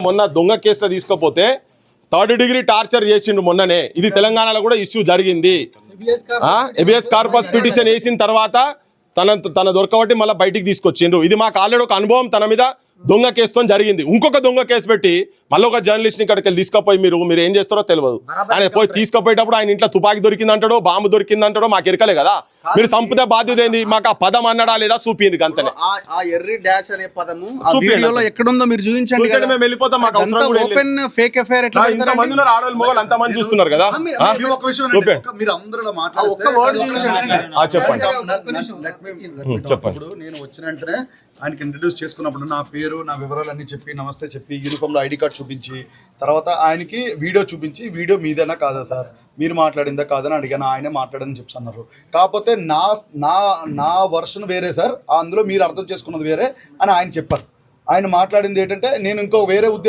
మొన్న దొంగ కేసులో తీసుకపోతే 3rd డిగ్రీ టార్చర్ చేసిండు మొన్ననే. ఇది తెలంగాణలో కూడా ఇష్యూ జరిగింది. ఎబిఎస్ కార్పస్ పిటిషన్ వేసిన తర్వాత తన దొరకబట్టి మళ్ళీ బయటికి తీసుకొచ్చిండ్రు. ఇది మాకు ఆల్రెడీ ఒక అనుభవం తన మీద దొంగ కేసుతో జరిగింది. ఇంకొక దొంగ కేసు పెట్టి మళ్ళీ ఒక జర్నలిస్ట్ని ఇక్కడికి తీసుకుపోయి మీరు ఏం చేస్తారో తెలియదు. ఆయన పోయి తీసుకుపోయేటప్పుడు ఆయన ఇంట్లో తుపాకీ దొరికిందంటాడో బాంబు దొరికిందంటాడో మాకు ఎరకలే కదా. మీరు సంపద బాధ్యత ఏంది? మాకు ఆ పదం అన్నాడా లేదా చూపింది అంతనే. ఎర్రి డాష్ అనే పదము వీడియోలో ఎక్కడుందో మీరు చూపించండి. మేము వెళ్ళిపోతాం. మాకు ఓపెన్ ఫేక్ ఎఫైర్ ఎట్లా ఇంత మంది ఉన్నారు, ఆడవాళ్ళు మొగలు అంత మంది చూస్తున్నారు కదా. మీరు అందరూ చెప్పండి. నేను వచ్చిన వెంటనే ఆయనకి ఇంట్రడ్యూస్ చేసుకున్నప్పుడు నా పేరు నా వివరాలు అన్ని చెప్పి నమస్తే చెప్పి యూనిఫామ్లో ఐడి కార్డ్ చూపించి తర్వాత ఆయనకి వీడియో చూపించి వీడియో మీదేనా కాదా సార్ మీరు మాట్లాడిందా కాదని అడిగాను. ఆయనే మాట్లాడని చెప్తున్నారు. కాకపోతే నా వర్షన్ వేరే సార్, అందులో మీరు అర్థం చేసుకున్నది వేరే అని ఆయన చెప్పారు. ఆయన మాట్లాడింది ఏంటంటే నేను ఇంకో వేరే